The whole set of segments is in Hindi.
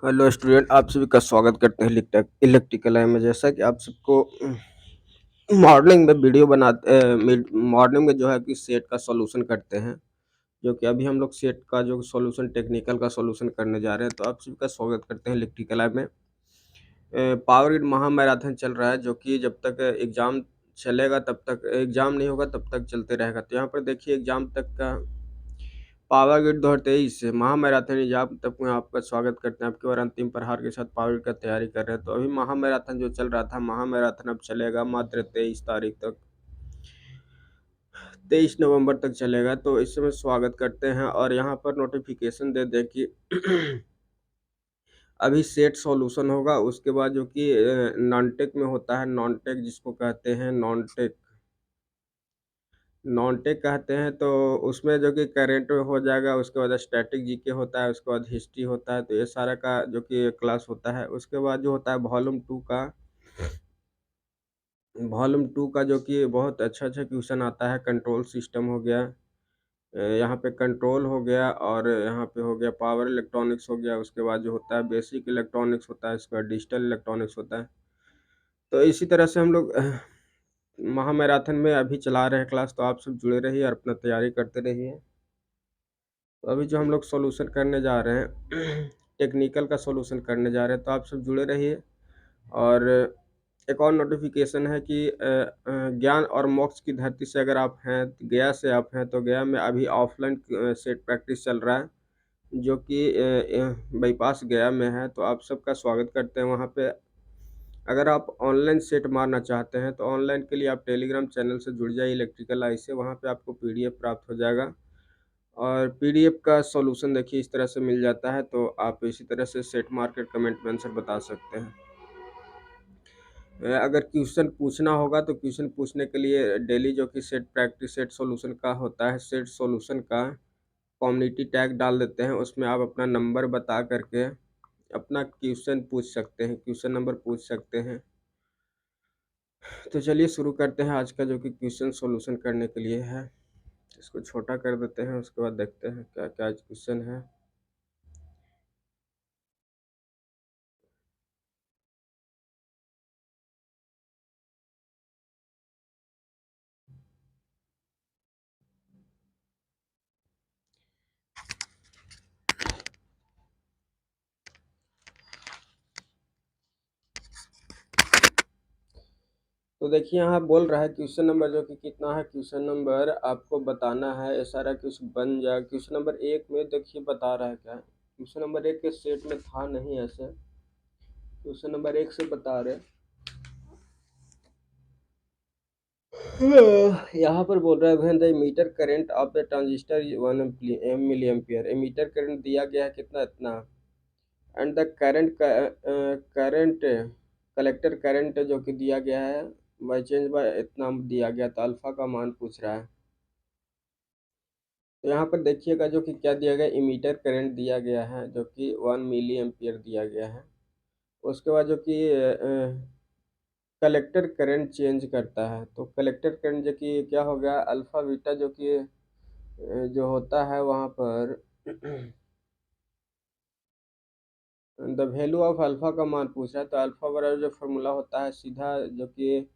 हेलो स्टूडेंट, आप सभी का स्वागत करते हैं इलेक्ट्रिकल लाइन में। जैसा कि आप सबको मॉर्निंग में वीडियो बनाते मॉर्निंग में जो है कि सेट का सॉल्यूशन करते हैं, जो कि अभी हम लोग सेट का जो सॉल्यूशन टेक्निकल का सॉल्यूशन करने जा रहे हैं। तो आप सभी का स्वागत करते हैं इलेक्ट्रिकल लाइन में। पावर ग्रिड महा मैराथन चल रहा है, जो कि जब तक एग्ज़ाम चलेगा तब तक, एग्ज़ाम नहीं होगा तब तक चलते रहेगा। तो यहाँ पर देखिए एग्ज़ाम तक का पावर ग्रिड 2023 महा मैराथन एग्जाम तक में आपका स्वागत करते हैं। आपके और अंतिम प्रहार के साथ पावर ग्रिड का तैयारी कर रहे हैं। तो अभी महा मैराथन जो चल रहा था, महा मैराथन अब चलेगा मात्र 23 तारीख तक, 23 नवंबर तक चलेगा। तो इस समय स्वागत करते हैं और यहाँ पर नोटिफिकेशन दे दें कि अभी सेट सॉल्यूशन होगा। उसके बाद जो कि नॉन टेक में होता है, नॉन टेक जिसको कहते हैं नॉन टेक कहते हैं, तो उसमें जो कि करंट हो जाएगा। उसके बाद स्टैटिक जीके होता है, उसके बाद हिस्ट्री होता है। तो ये सारा का जो कि क्लास होता है। उसके बाद जो होता है वॉल्यूम 2 का जो कि बहुत अच्छा क्वेश्चन आता है। कंट्रोल सिस्टम हो गया, यहाँ पे कंट्रोल हो गया, और यहाँ पे हो गया पावर इलेक्ट्रॉनिक्स हो गया। उसके बाद जो होता है बेसिक इलेक्ट्रॉनिक्स होता है, इसके बाद डिजिटल इलेक्ट्रॉनिक्स होता है। तो इसी तरह से हम लोग महा मैराथन में अभी चला रहे हैं क्लास। तो आप सब जुड़े रहिए और अपना तैयारी करते रहिए। तो अभी जो हम लोग सॉल्यूशन करने जा रहे हैं टेक्निकल का सॉल्यूशन करने जा रहे हैं। तो आप सब जुड़े रहिए। और एक और नोटिफिकेशन है कि ज्ञान और मोक्ष की धरती से अगर आप हैं, गया से आप हैं, तो गया में अभी ऑफलाइन सेट प्रैक्टिस चल रहा है, जो कि बाईपास गया में है। तो आप सबका स्वागत करते हैं वहाँ पे। अगर आप ऑनलाइन सेट मारना चाहते हैं तो ऑनलाइन के लिए आप टेलीग्राम चैनल से जुड़ जाइए इलेक्ट्रिकल आई से। वहाँ पे आपको पीडीएफ प्राप्त हो जाएगा, और पीडीएफ का सॉल्यूशन देखिए इस तरह से मिल जाता है। तो आप इसी तरह से सेट मार्केट कमेंट में आंसर बता सकते हैं। अगर क्वेश्चन पूछना होगा तो क्वेश्चन पूछने के लिए डेली जो कि सेट प्रैक्टिस सेट सॉल्यूशन का होता है, सेट सॉल्यूशन का कम्युनिटी टैग डाल देते हैं। उसमें आप अपना नंबर बता करके अपना क्वेश्चन पूछ सकते हैं, क्वेश्चन नंबर पूछ सकते हैं। तो चलिए शुरू करते हैं आज का जो कि क्वेश्चन सॉल्यूशन करने के लिए है। इसको छोटा कर देते हैं, उसके बाद देखते हैं क्या क्या क्वेश्चन है। तो देखिए यहाँ बोल रहा है क्वेश्चन नंबर जो कि कितना है, क्वेश्चन नंबर आपको बताना है। ये सारा क्वेश्चन बन जाए। क्वेश्चन नंबर 1 में देखिए बता रहा है क्या है। क्वेश्चन नंबर 1 के सेट में था नहीं ऐसे। क्वेश्चन नंबर 1 से बता रहे यहाँ पर बोल रहा है when the emitter current of the transistor 1 milli ampere. Emitter current दिया गया है कितना, इतना। And the current collector current जो कि दिया गया है बाई चेंज बाय इतना दिया गया। तो अल्फा का मान पूछ रहा है। तो यहाँ पर देखिएगा जो कि क्या दिया गया, इमीटर करंट दिया गया है जो कि 1 मिली एम्पियर दिया गया है। उसके बाद जो कि कलेक्टर करंट चेंज करता है। तो कलेक्टर करंट जो कि क्या हो गया, अल्फा बीटा जो कि जो होता है वहाँ पर द वैल्यू ऑफ अल्फा का मान पूछ रहा है। तो अल्फा बराबर जो फार्मूला होता है सीधा जो कि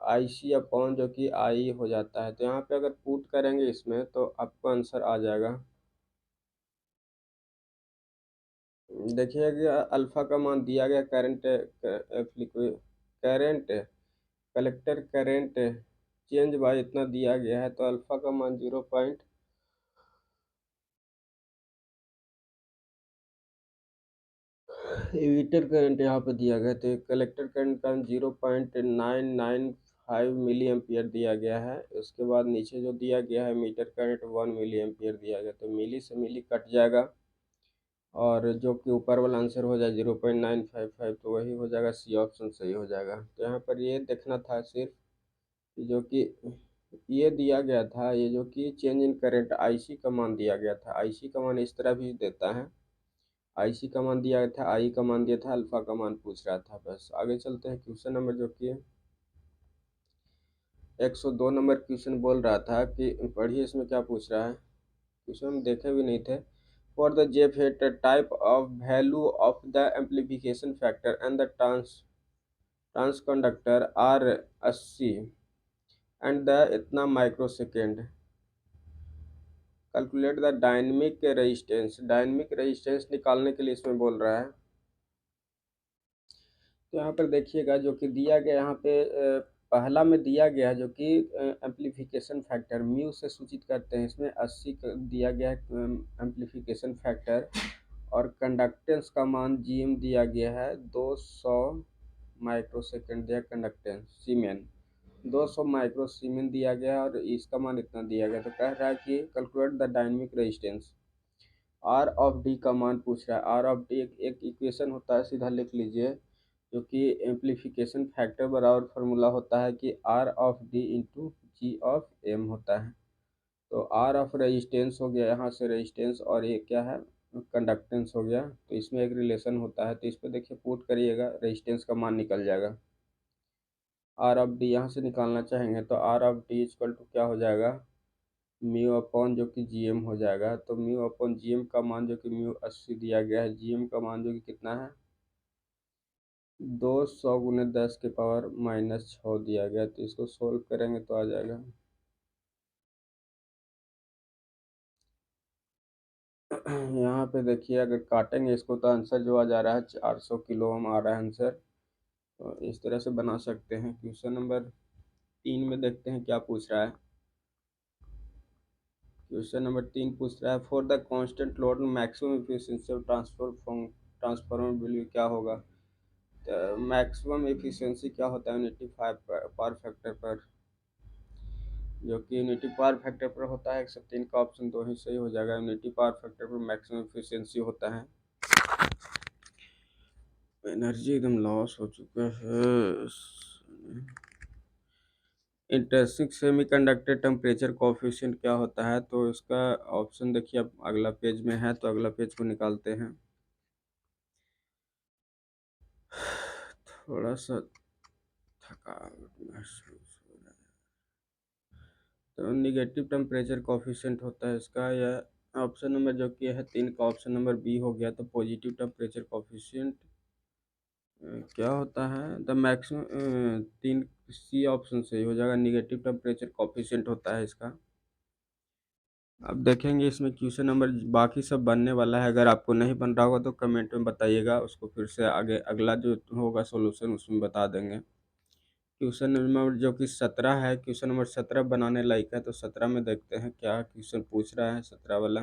आई सी अपॉन जो कि आई हो जाता है। तो यहाँ पे अगर पुट करेंगे इसमें तो आपको आंसर आ जाएगा। देखिए कि अल्फा का मान दिया गया current collector current change bye इतना दिया गया है। तो अल्फा का मान 0 एमीटर करंट यहाँ पे दिया गया। तो कलेक्टर करंट का 0.995 मिली एम्पियर दिया गया है। उसके बाद नीचे जो दिया गया है मीटर करंट 1 मिली एम्पियर दिया गया। तो मिली से मिली कट जाएगा, और जो कि ऊपर वाला आंसर हो जाए 0.955, तो वही हो जाएगा, सी ऑप्शन सही हो जाएगा। तो यहाँ पर ये देखना था सिर्फ कि जो कि ये दिया गया था, ये जो कि चेंज इन करंट आईसी का मान दिया गया था। आईसी का मान इस तरह भी देता है, आईसी का मान दिया था, आई का मान दिया था, अल्फा का मान पूछ रहा था। बस आगे चलते हैं। क्वेश्चन नंबर जो कि 102 नंबर क्वेश्चन बोल रहा था कि पढ़िए इसमें क्या पूछ रहा है। क्वेश्चन हम देखे भी नहीं थे। for the JFET type of value of the amplification factor and the transconductor are 80 and the इतना microsecond. Calculate the dynamic resistance निकालने के लिए इसमें बोल रहा है। तो यहाँ पर देखिएगा जो कि दिया गया यहाँ पे पहला में दिया गया है जो कि एम्प्लीफिकेशन फैक्टर म्यू से सूचित करते हैं, इसमें 80 दिया गया है एम्प्लीफिकेशन फैक्टर, और कंडक्टेंस का मान जीएम दिया गया है 200 माइक्रोसेकंड दिया, कंडक्टेंस सीमेन 200 माइक्रो सीमेन दिया गया और इसका मान इतना दिया गया। तो कह रहा है कि calculate the dynamic resistance. R of D का मान पूछ रहा है। आर ऑफ डी एक इक्वेशन होता है, सीधा लिख लीजिए, जो कि एम्प्लीफिकेशन फैक्टर बराबर फार्मूला होता है कि R of D into G of M होता है। तो आर ऑफ रेजिस्टेंस हो गया यहाँ से रेजिस्टेंस, और ये क्या है कंडक्टेंस हो गया। तो इसमें एक रिलेशन होता है, तो इस पर देखिए पुट करिएगा, रेजिस्टेंस का मान निकल जाएगा। आर ऑफ डी यहाँ से निकालना चाहेंगे तो R of D equal to क्या हो जाएगा, म्यू अपॉन जो कि जीएम हो जाएगा। तो म्यू अपॉन जीएम का मान जो कि म्यू 80 दिया गया है, जीएम का मान जो कि कितना है 200 गुने 10 के पावर -6 दिया गया। तो इसको सोल्व करेंगे तो आ जाएगा यहाँ पे देखिए, अगर काटेंगे इसको तो आंसर जो आ जा रहा है 400 किलो ओम आ रहा है आंसर। तो इस तरह से बना सकते हैं। क्वेश्चन नंबर 3 में देखते हैं क्या पूछ रहा है। क्वेश्चन नंबर 3 पूछ रहा है for the constant load maximum efficiency of transformer value क्या होगा। तो मैक्सिमम एफिशिएंसी क्या होता है यूनिटी पावर फैक्टर पर, जो कि यूनिटी पावर फैक्टर पर होता है 103 का ऑप्शन 2 ही सही हो जाएगा। यूनिटी पावर फैक्टर पर मैक्सिमम एफिशिएंसी होता है। एनर्जी एकदम लॉस हो चुका है। इंटरेस्टिंग सेमीकंडक्टर टेम्परेचर कोफिशिएंट क्या होता है, तो इसका ऑप्शन देखिए अब अगला पेज में है, तो अगला पेज को निकालते हैं। थोड़ा सा थकावट महसूस हो रहा है। तो निगेटिव टेम्परेचर कोफिशिएंट होता है इसका, या ऑप्शन नंबर जो कि है 3 का ऑप्शन नंबर बी हो गया। तो पॉजिटिव टेम्परेचर कोफिशिएंट क्या होता है द मैक्सिमम 3 सी ऑप्शन सही हो जाएगा, निगेटिव टेम्परेचर कोफिशिएंट होता है इसका। अब देखेंगे इसमें क्वेश्चन नंबर बाकी सब बनने वाला है, अगर आपको नहीं बन रहा होगा तो कमेंट में बताइएगा, उसको फिर से आगे अगला जो होगा सॉल्यूशन उसमें बता देंगे। क्वेश्चन नंबर जो कि 17 है, क्वेश्चन नंबर 17 बनाने लायक है। तो 17 में देखते हैं क्या क्वेश्चन पूछ रहा है 17 वाला।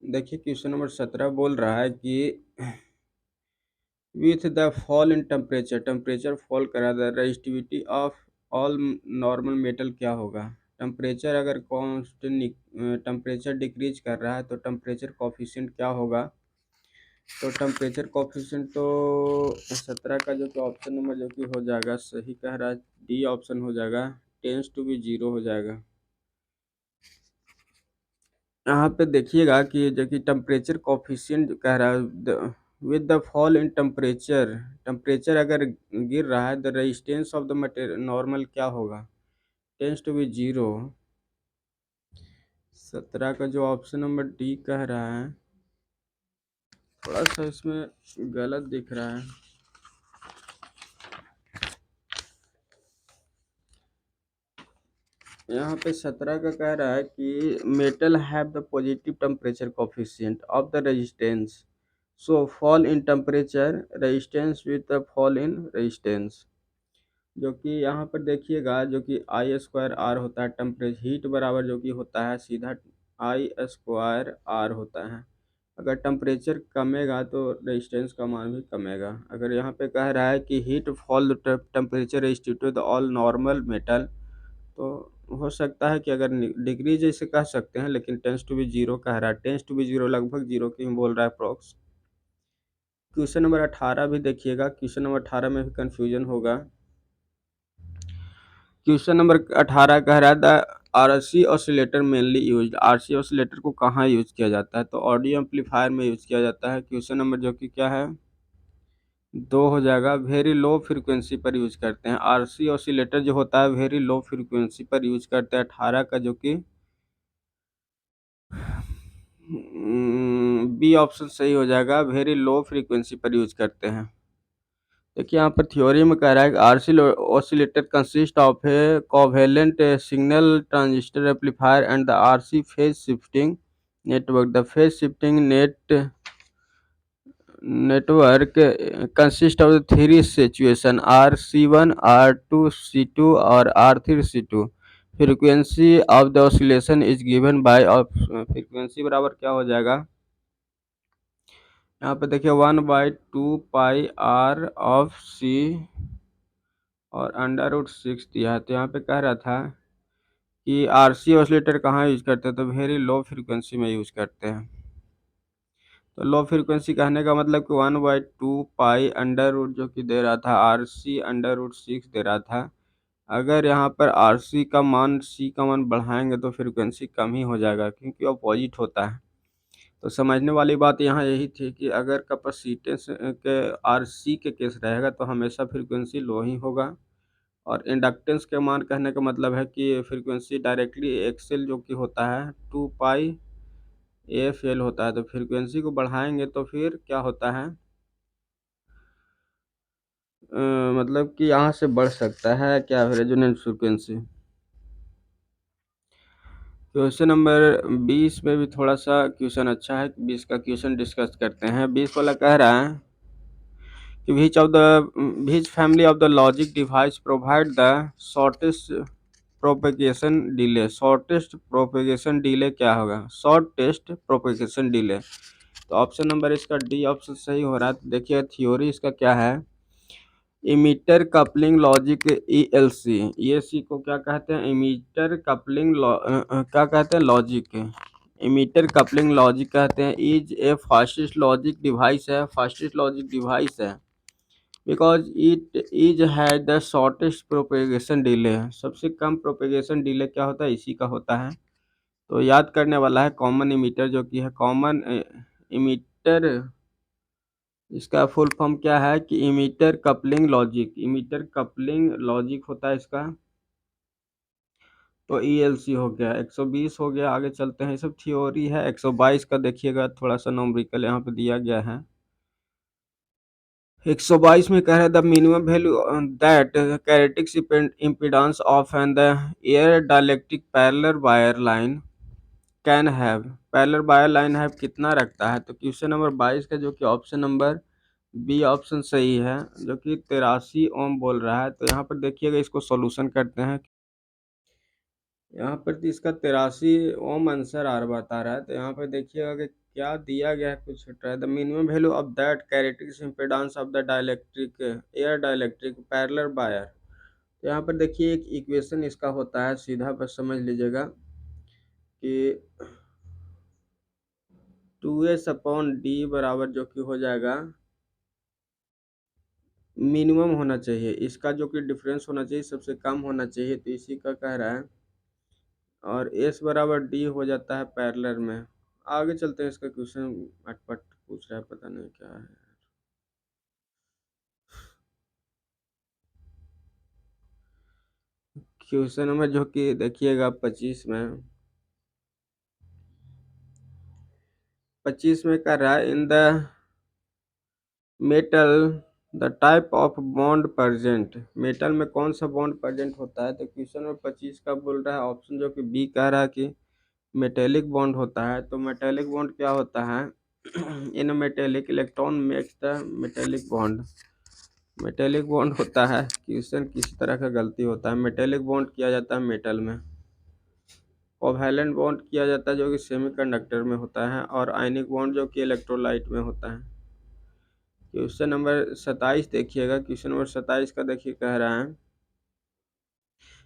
देखिए क्वेश्चन नंबर 17 बोल रहा है कि with the fall in temperature fall करा the resistivity of all normal metal क्या होगा। टेम्परेचर अगर कॉन्स्टेंट टेम्परेचर डिक्रीज कर रहा है तो टेम्परेचर कोफिशिएंट क्या होगा। तो टेम्परेचर कोफिशिएंट तो 17 का जो कि ऑप्शन नंबर जो कि हो जाएगा सही कह रहा है, डी ऑप्शन हो जाएगा, टेंस टू बी 0 हो जाएगा। यहाँ पे देखिएगा कि जो कि टेम्परेचर कोफिशिएंट कह रहा है with the fall in temperature अगर गिर रहा है the resistance of the material normal क्या होगा, टेंस टू बी 0। 17 का जो ऑप्शन नंबर डी कह रहा है, थोड़ा सा इसमें गलत दिख रहा है। यहाँ पे 17 का कह रहा है कि metal have the positive temperature coefficient of the resistance, so fall in temperature resistance with the fall in resistance. जो कि यहाँ पर देखिएगा जो कि I² R होता है, टेम्परेचर हीट बराबर जो कि होता है सीधा I² R होता है। अगर टेम्परेचर कमेगा तो रेजिस्टेंस का मान भी कमेगा। अगर यहाँ पे कह रहा है कि heat fall temperature resistive the all normal metal, तो हो सकता है कि अगर डिग्री जैसे कह सकते हैं, लेकिन टेंस टू बी 0 कह रहा है, टेंस टू बी 0 लगभग 0 की बोल रहा है अप्रॉक्स। क्वेश्चन नंबर 18 भी देखिएगा, क्वेश्चन नंबर 18 में भी कन्फ्यूजन होगा। क्वेश्चन नंबर 18 कह रहा है the RC oscillator mainly used, RC oscillator को कहाँ यूज किया जाता है, तो ऑडियो एम्पलीफायर में यूज किया जाता है। क्वेश्चन नंबर जो कि क्या है 2 हो जाएगा, वेरी लो फ्रीक्वेंसी पर यूज करते हैं। आरसी ऑसिलेटर जो होता है वेरी लो फ्रीक्वेंसी पर यूज करते हैं। 18 का जो कि बी ऑप्शन सही हो जाएगा, वेरी लो फ्रीक्वेंसी पर यूज करते हैं। देखिए यहाँ पर थ्योरी में कह रहा है कि RC oscillator consist of A covalent signal transistor amplifier and the RC phase shifting network. The phase shifting network consist of three situation R C1, R2 C2 और R3 C2। Frequency of the oscillation is given by, frequency बराबर क्या हो जाएगा, यहाँ पे देखिए 1/2 पाई R ऑफ C और √6 दिया है। तो यहाँ पे कह रहा था कि आरसी ऑसिलेटर कहाँ यूज करते हैं, तो वेरी लो फ्रीक्वेंसी में यूज करते हैं। तो लो फ्रीक्वेंसी कहने का मतलब कि 1/2 पाई जो कि दे रहा था RC√6 दे रहा था। अगर यहाँ पर RC का मान C का मान बढ़ाएंगे तो फ्रीक्वेंसी कम ही हो जाएगा, क्योंकि अपोजिट होता है। तो समझने वाली बात यहाँ यही थी कि अगर कैपेसिटेंस के RC के केस रहेगा तो हमेशा फ्रीक्वेंसी लो ही होगा, और इंडक्टेंस के मान कहने का मतलब है कि फ्रीक्वेंसी डायरेक्टली एक्सेल जो कि होता है 2 पाई AFL होता है। तो फ्रीक्वेंसी को बढ़ाएंगे तो फिर क्या होता है, मतलब कि यहाँ से बढ़ सकता है क्या, रेजोनेंस फ्रीक्वेंसी। क्वेश्चन नंबर 20 में भी थोड़ा सा क्वेश्चन अच्छा है, 20 का क्वेश्चन डिस्कस करते हैं। 20 वाला कह रहा है कि which family of the logic device provide the shortest propagation delay. Shortest propagation delay क्या होगा, शॉर्टेस्ट प्रोपेगेशन डिले। तो ऑप्शन नंबर इसका डी ऑप्शन सही हो रहा है। तो देखिए थ्योरी इसका क्या है, emitter coupling logic ELC, ELC को क्या कहते हैं, इमीटर कपलिंग क्या कहते हैं, लॉजिक, इमीटर कपलिंग लॉजिक कहते हैं। Is a fastest logic device है, फास्टेस्ट लॉजिक डिवाइस है, because it is has the shortest propagation delay. सबसे कम प्रोपेगेशन डिले क्या होता है, इसी का होता है। तो याद करने वाला है कॉमन इमीटर, जो कि है कॉमन इमीटर, इसका फुल फॉर्म क्या है कि emitter coupling logic, emitter coupling logic होता है इसका। तो ELC हो गया, 120 हो गया। आगे चलते हैं, ये सब थ्योरी है। 122 का देखिएगा, थोड़ा सा नॉमरिकल यहाँ पे दिया गया है। 122 में कह रहा है द मिनिमम वैल्यू दैट कैरेटिक्स impedance of and the air dielectric parallel wire line can have, parallel wire line have कितना रखता है। तो क्वेश्चन नंबर 22 का जो कि ऑप्शन नंबर बी ऑप्शन सही है, जो कि 83 ओम बोल रहा है। तो यहाँ पर देखिएगा, इसको सॉल्यूशन करते हैं। यहाँ पर तो इसका 83 ओम आंसर आर बता रहा है। तो यहाँ पर देखिएगा कि क्या दिया गया है, कुछ छोटा है। The minimum value of that कैरेटिक्स impedance of the dielectric air dielectric parallel wire. तो यहाँ पर देखिए एक इक्वेशन इसका होता है, सीधा बस समझ लीजिएगा कि 2S/D बराबर जो कि हो जाएगा, मिनिमम होना चाहिए इसका, जो कि डिफरेंस होना चाहिए सबसे कम होना चाहिए। तो इसी का कह रहा है, और S बराबर D हो जाता है पैरेलल में। आगे चलते हैं, इसका क्वेश्चन अटपट पूछ रहा है, पता नहीं क्या है। क्वेश्चन में जो कि देखिएगा 25 में कर रहा है, in the metal the type of bond present, metal में कौन सा बॉन्ड प्रेजेंट होता है। तो क्वेश्चन नंबर 25 का बोल रहा है, ऑप्शन जो कि बी कह रहा है कि मेटेलिक बॉन्ड होता है। तो मेटेलिक बॉन्ड क्या होता है, इन metallic electron makes the metallic bond, metallic bond होता है। क्वेश्चन किस तरह का गलती होता है, मेटेलिक बॉन्ड किया जाता है मेटल में, कोवैलेंट बॉन्ड किया जाता है जो कि सेमीकंडक्टर में होता है, और आयनिक बॉन्ड जो कि इलेक्ट्रोलाइट में होता है। क्वेश्चन नंबर 27 देखिएगा, क्वेश्चन नंबर 27 का देखिए कह रहा है,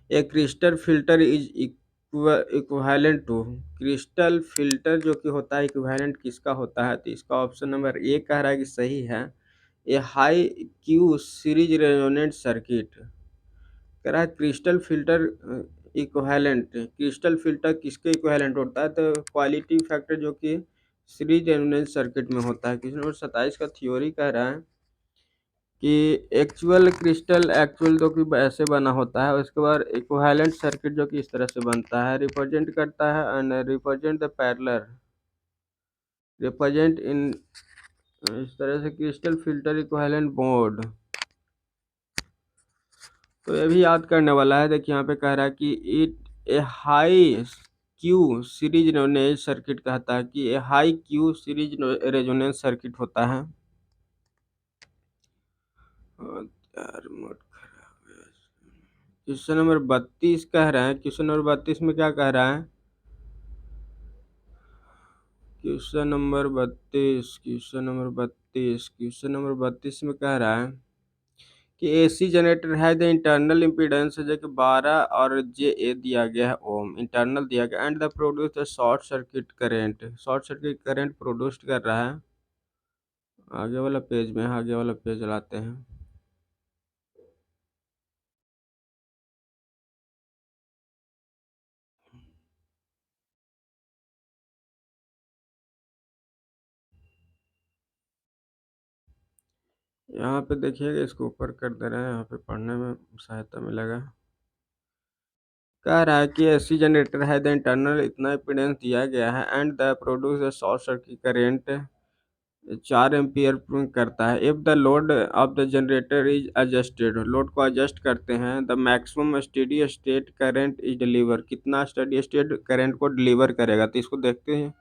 a crystal filter is equivalent to, crystal filter जो कि होता है इक्विवेलेंट किसका होता है। तो इसका ऑप्शन नंबर ए कह रहा है कि सही है, a high Q series resonant circuit. कह रहा है crystal filter equivalent, crystal filter किसके इक्विवेलेंट होता है, तो क्वालिटी फैक्टर जो कि सीरीज रेजोनेंट सर्किट में होता है। क्वेश्चन नंबर 27 का थ्योरी कह रहा है कि एक्चुअल क्रिस्टल एक्चुअल जो कि ऐसे बना होता है, उसके बाद इक्विवेलेंट सर्किट जो कि इस तरह से बनता है, रिप्रेजेंट करता है and represent the parallel represent in इस तरह से क्रिस्टल फिल्टर इक्विवेलेंट बोर्ड। तो ये भी याद करने वाला है। देखिए यहाँ पे कह रहा है कि it a high Q series resonance circuit कहता है कि a high Q series resonance circuit होता है। और यार मोड खराब है। क्वेश्चन नंबर 32 कह रहे हैं, क्वेश्चन नंबर 32 में क्या कह रहा है? क्वेश्चन नंबर 32 क्वेश्चन नंबर 32 में कह रहा है कि एसी जनरेटर है द इंटरनल इम्पीडेंस जो कि 12 और जे ए दिया गया है ओम इंटरनल दिया गया and the produce the short circuit current produce कर रहा है। आगे वाला पेज में, आगे वाला पेज लाते हैं। यहाँ पे देखिएगा, इसको ऊपर कर दे रहे हैं, यहाँ पे पढ़ने में सहायता मिलेगा। कह रहा है कि एसी जनरेटर है द इंटरनल इतना इम्पीडेंस दिया गया है and the produce the short circuit current 4 ampere करता है। If the load of the generator is adjusted, load को एडजस्ट करते हैं, the maximum steady state current is deliver, कितना स्टेडी स्टेट करंट को डिलीवर करेगा। तो इसको देखते हैं,